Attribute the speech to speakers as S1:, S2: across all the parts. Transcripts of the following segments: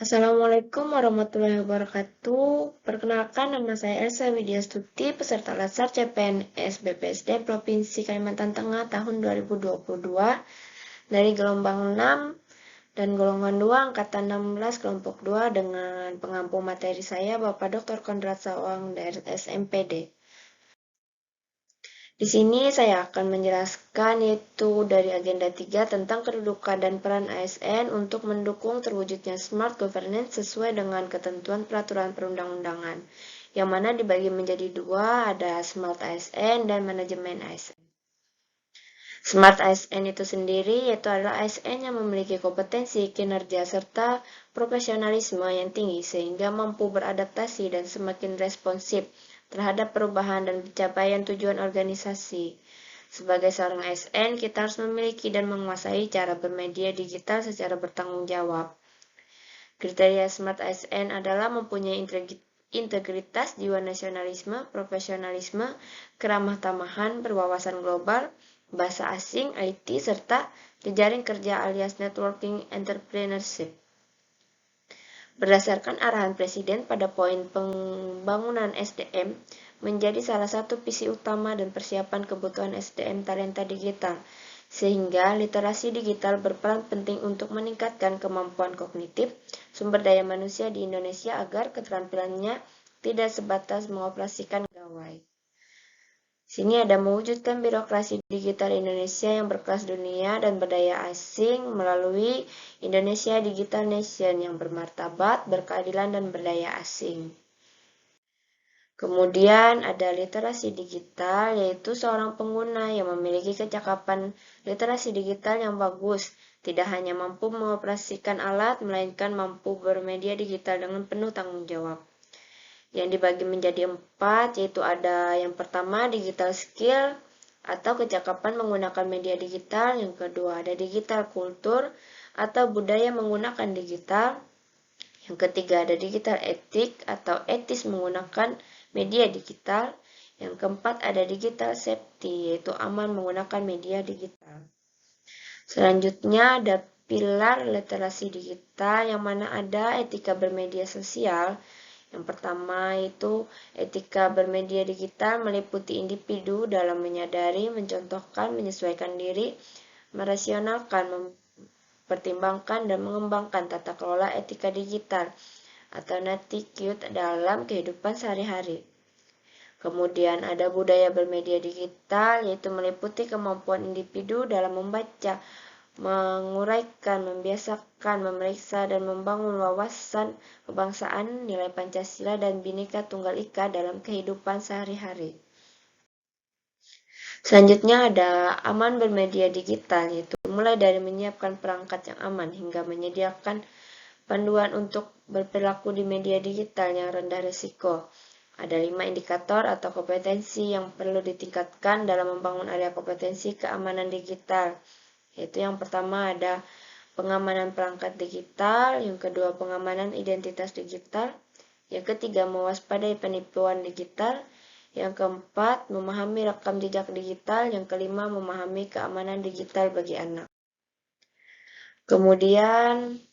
S1: Assalamualaikum warahmatullahi wabarakatuh. Perkenalkan, nama saya Elsa Widyastuti, peserta Latsar CPNS BPSD Provinsi Kalimantan Tengah tahun 2022 dari gelombang 6 dan golongan 2 angkatan 16 kelompok 2 dengan pengampu materi saya Bapak Dr. Kondrat Sawang dari SMPD. Di sini saya akan menjelaskan yaitu dari agenda 3 tentang kedudukan dan peran ASN untuk mendukung terwujudnya smart governance sesuai dengan ketentuan peraturan perundang-undangan, yang mana dibagi menjadi dua, ada smart ASN dan manajemen ASN. Smart ASN itu sendiri yaitu adalah ASN yang memiliki kompetensi, kinerja, serta profesionalisme yang tinggi sehingga mampu beradaptasi dan semakin responsif terhadap perubahan dan pencapaian tujuan organisasi. Sebagai seorang ASN, kita harus memiliki dan menguasai cara bermedia digital secara bertanggung jawab. Kriteria Smart ASN adalah mempunyai integritas, jiwa nasionalisme, profesionalisme, keramah tamahan, berwawasan global, bahasa asing, IT, serta jejaring kerja alias networking entrepreneurship. Berdasarkan arahan Presiden pada poin pembangunan SDM menjadi salah satu visi utama dan persiapan kebutuhan SDM talenta digital, sehingga literasi digital berperan penting untuk meningkatkan kemampuan kognitif sumber daya manusia di Indonesia agar keterampilannya tidak sebatas mengoperasikan gawai. Sini ada mewujudkan birokrasi digital Indonesia yang berkelas dunia dan berdaya asing melalui Indonesia Digital Nation yang bermartabat, berkeadilan, dan berdaya asing. Kemudian ada literasi digital, yaitu seorang pengguna yang memiliki kecakapan literasi digital yang bagus, tidak hanya mampu mengoperasikan alat, melainkan mampu bermedia digital dengan penuh tanggung jawab. Yang dibagi menjadi 4, yaitu ada yang pertama digital skill atau kecakapan menggunakan media digital, yang kedua ada digital kultur atau budaya menggunakan digital, yang ketiga ada digital etik atau etis menggunakan media digital, yang keempat ada digital safety yaitu aman menggunakan media digital. Selanjutnya ada pilar literasi digital yang mana ada etika bermedia sosial. Yang pertama itu etika bermedia digital meliputi individu dalam menyadari, mencontohkan, menyesuaikan diri, merasionalkan, mempertimbangkan, dan mengembangkan tata kelola etika digital atau netiquette dalam kehidupan sehari-hari. Kemudian ada budaya bermedia digital, yaitu meliputi kemampuan individu dalam membaca, menguraikan, membiasakan, memeriksa, dan membangun wawasan kebangsaan, nilai Pancasila, dan Bhinneka Tunggal Ika dalam kehidupan sehari-hari. Selanjutnya ada aman bermedia digital, yaitu mulai dari menyiapkan perangkat yang aman hingga menyediakan panduan untuk berperilaku di media digital yang rendah risiko. Ada 5 indikator atau kompetensi yang perlu ditingkatkan dalam membangun area kompetensi keamanan digital. Yaitu yang pertama ada pengamanan perangkat digital, yang kedua pengamanan identitas digital, yang ketiga mewaspadai penipuan digital, yang keempat memahami rekam jejak digital, yang kelima memahami keamanan digital bagi anak. Kemudian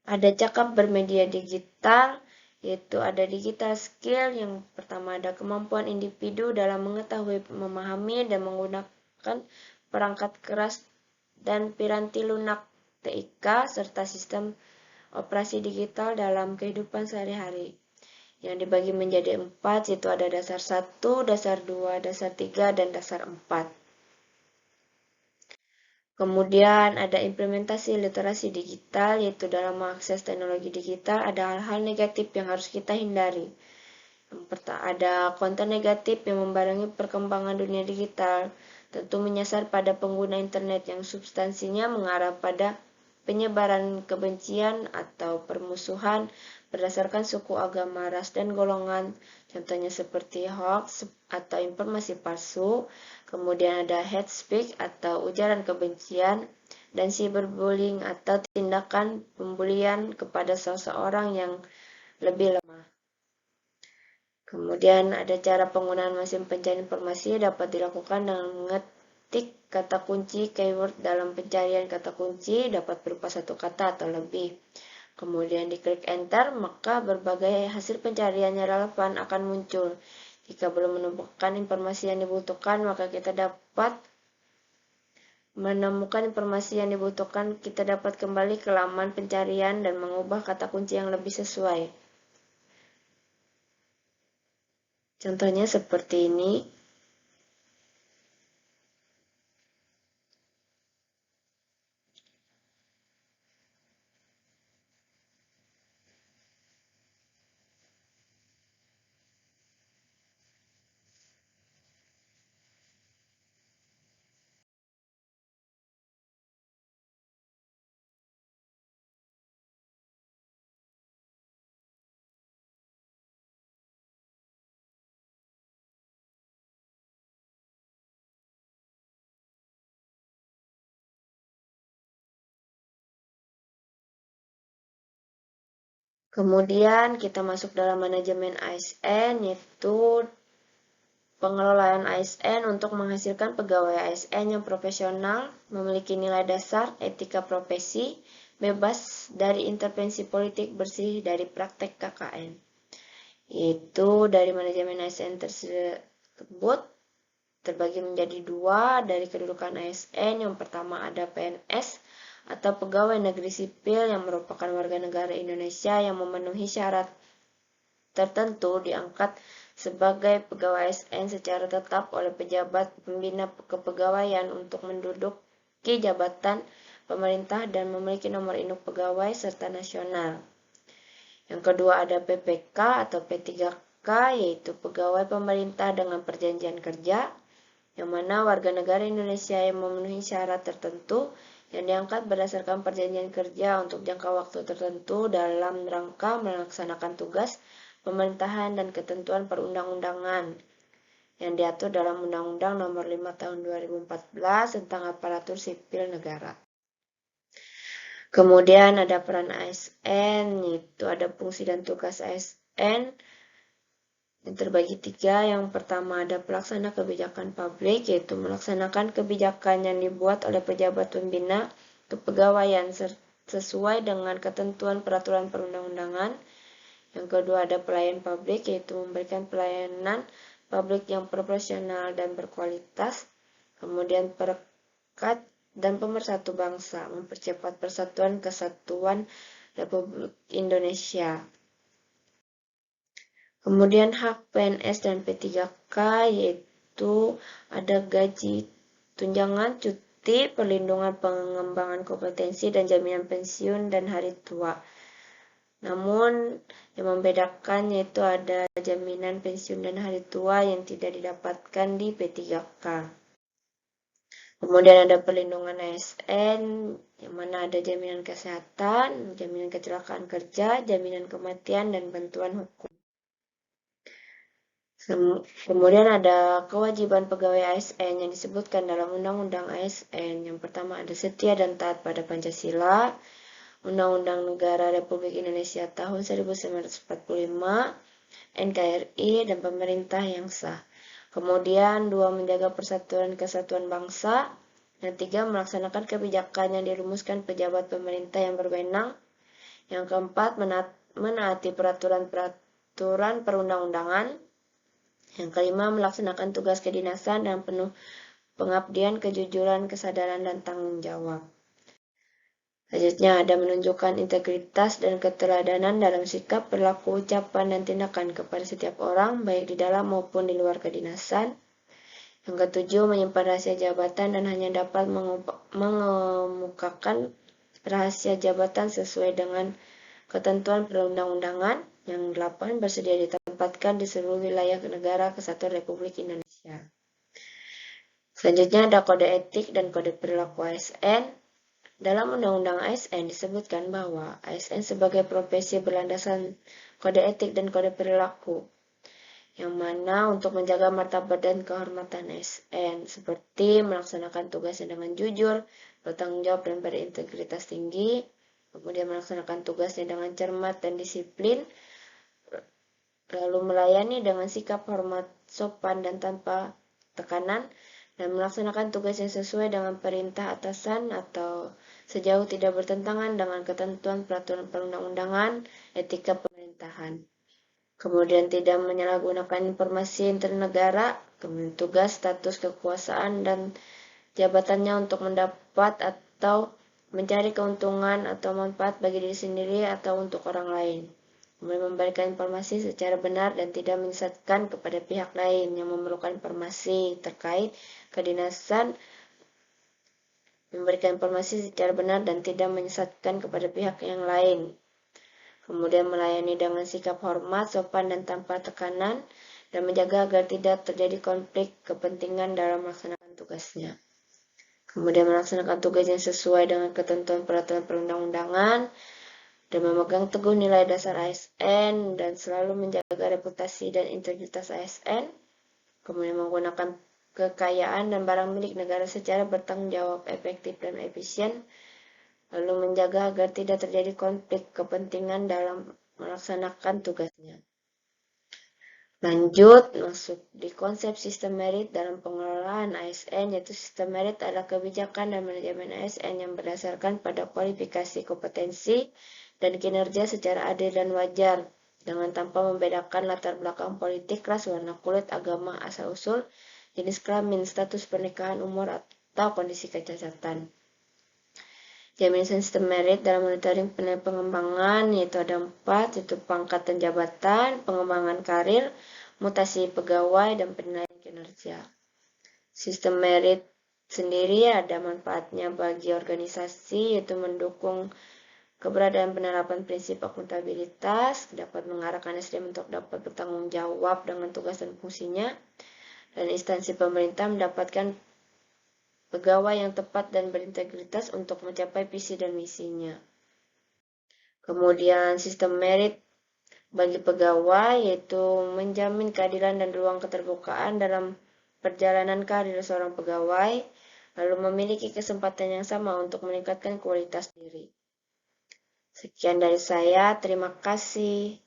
S1: ada cakap bermedia digital, yaitu ada digital skill, yang pertama ada kemampuan individu dalam mengetahui, memahami, dan menggunakan perangkat keras dan piranti lunak TIK, serta sistem operasi digital dalam kehidupan sehari-hari. Yang dibagi menjadi 4, yaitu ada dasar 1, dasar 2, dasar 3, dan dasar 4. Kemudian ada implementasi literasi digital, yaitu dalam mengakses teknologi digital ada hal-hal negatif yang harus kita hindari. Yang pertama ada konten negatif yang membarengi perkembangan dunia digital, tentu menyasar pada pengguna internet yang substansinya mengarah pada penyebaran kebencian atau permusuhan berdasarkan suku, agama, ras, dan golongan, contohnya seperti hoax atau informasi palsu, kemudian ada hate speech atau ujaran kebencian, dan cyberbullying atau tindakan pembulian kepada seseorang yang lebih lemah. Kemudian ada cara penggunaan mesin pencari informasi dapat dilakukan dengan ketik kata kunci keyword dalam pencarian kata kunci dapat berupa satu kata atau lebih. Kemudian diklik enter, maka berbagai hasil pencarian yang relevan akan muncul. Jika belum menemukan informasi yang dibutuhkan, maka kita dapat menemukan informasi yang dibutuhkan, kita dapat kembali ke laman pencarian dan mengubah kata kunci yang lebih sesuai. Contohnya seperti ini. Kemudian kita masuk dalam manajemen ASN, yaitu pengelolaan ASN untuk menghasilkan pegawai ASN yang profesional, memiliki nilai dasar, etika profesi, bebas dari intervensi politik, bersih dari praktek KKN. Yaitu dari manajemen ASN tersebut terbagi menjadi dua dari kedudukan ASN. Yang pertama ada PNS atau pegawai negeri sipil yang merupakan warga negara Indonesia yang memenuhi syarat tertentu diangkat sebagai pegawai ASN secara tetap oleh pejabat pembina kepegawaian untuk menduduki jabatan pemerintah dan memiliki nomor induk pegawai serta nasional. Yang kedua ada PPK atau P3K, yaitu pegawai pemerintah dengan perjanjian kerja, yang mana warga negara Indonesia yang memenuhi syarat tertentu yang diangkat berdasarkan perjanjian kerja untuk jangka waktu tertentu dalam rangka melaksanakan tugas pemerintahan dan ketentuan perundang-undangan yang diatur dalam Undang-Undang Nomor 5 Tahun 2014 tentang Aparatur Sipil Negara. Kemudian ada peran ASN, yaitu ada fungsi dan tugas ASN yang terbagi tiga. Yang pertama ada pelaksana kebijakan publik, yaitu melaksanakan kebijakan yang dibuat oleh pejabat pembina kepegawaian sesuai dengan ketentuan peraturan perundang-undangan. Yang kedua ada pelayan publik, yaitu memberikan pelayanan publik yang profesional dan berkualitas. Kemudian perekat dan pemersatu bangsa, mempercepat persatuan kesatuan Republik Indonesia. Kemudian hak PNS dan P3K, yaitu ada gaji, tunjangan, cuti, perlindungan, pengembangan kompetensi, dan jaminan pensiun dan hari tua. Namun yang membedakan yaitu ada jaminan pensiun dan hari tua yang tidak didapatkan di P3K. Kemudian ada perlindungan ASN, yang mana ada jaminan kesehatan, jaminan kecelakaan kerja, jaminan kematian, dan bantuan hukum. Kemudian ada kewajiban pegawai ASN yang disebutkan dalam Undang-Undang ASN. Yang pertama ada setia dan taat pada Pancasila, Undang-Undang Negara Republik Indonesia tahun 1945, NKRI, dan pemerintah yang sah. Kemudian 2. Menjaga persatuan kesatuan bangsa. Yang 3. Melaksanakan kebijakan yang dirumuskan pejabat pemerintah yang berwenang. Yang keempat, menaati peraturan perundang-undangan. Yang kelima, melaksanakan tugas kedinasan dan penuh pengabdian, kejujuran, kesadaran, dan tanggung jawab. Selanjutnya ada menunjukkan integritas dan keteladanan dalam sikap, perilaku, ucapan, dan tindakan kepada setiap orang, baik di dalam maupun di luar kedinasan. Yang ketujuh, menyimpan rahasia jabatan dan hanya dapat mengemukakan rahasia jabatan sesuai dengan ketentuan perundang-undangan. Yang 8, bersedia ditempatkan di seluruh wilayah negara kesatuan Republik Indonesia. Selanjutnya ada kode etik dan kode perilaku ASN. Dalam Undang-Undang ASN disebutkan bahwa ASN sebagai profesi berlandaskan kode etik dan kode perilaku, yang mana untuk menjaga martabat dan kehormatan ASN, seperti melaksanakan tugasnya dengan jujur, bertanggung jawab, dan berintegritas tinggi, kemudian melaksanakan tugasnya dengan cermat dan disiplin, lalu melayani dengan sikap hormat, sopan, dan tanpa tekanan, dan melaksanakan tugas yang sesuai dengan perintah atasan atau sejauh tidak bertentangan dengan ketentuan peraturan perundang-undangan, etika pemerintahan. Kemudian tidak menyalahgunakan informasi internegara, kemudian tugas, status, kekuasaan, dan jabatannya untuk mendapat atau mencari keuntungan atau manfaat bagi diri sendiri atau untuk orang lain. Kemudian memberikan informasi secara benar dan tidak menyesatkan kepada pihak lain yang memerlukan informasi terkait kedinasan, memberikan informasi secara benar dan tidak menyesatkan kepada pihak yang lain. Kemudian melayani dengan sikap hormat, sopan, dan tanpa tekanan, dan menjaga agar tidak terjadi konflik kepentingan dalam melaksanakan tugasnya. Kemudian melaksanakan tugas yang sesuai dengan ketentuan peraturan perundang-undangan, dan memegang teguh nilai dasar ASN, dan selalu menjaga reputasi dan integritas ASN. Kemudian menggunakan kekayaan dan barang milik negara secara bertanggung jawab, efektif, dan efisien, lalu menjaga agar tidak terjadi konflik kepentingan dalam melaksanakan tugasnya. Lanjut, masuk di konsep sistem merit dalam pengelolaan ASN, yaitu sistem merit adalah kebijakan dan manajemen ASN yang berdasarkan pada kualifikasi, kompetensi, dan kinerja secara adil dan wajar, dengan tanpa membedakan latar belakang politik, ras, warna kulit, agama, asal-usul, jenis kelamin, status pernikahan, umur, atau kondisi kecacatan. Jaminan sistem merit dalam monitoring penilaian pengembangan, yaitu ada 4, yaitu pangkat dan jabatan, pengembangan karir, mutasi pegawai, dan penilaian kinerja. Sistem merit sendiri ada manfaatnya bagi organisasi, yaitu mendukung keberadaan penerapan prinsip akuntabilitas, dapat mengarahkan SDM untuk dapat bertanggung jawab dengan tugas dan fungsinya, dan instansi pemerintah mendapatkan pegawai yang tepat dan berintegritas untuk mencapai visi dan misinya. Kemudian sistem merit bagi pegawai yaitu menjamin keadilan dan ruang keterbukaan dalam perjalanan karir seorang pegawai, lalu memiliki kesempatan yang sama untuk meningkatkan kualitas diri. Sekian dari saya, terima kasih.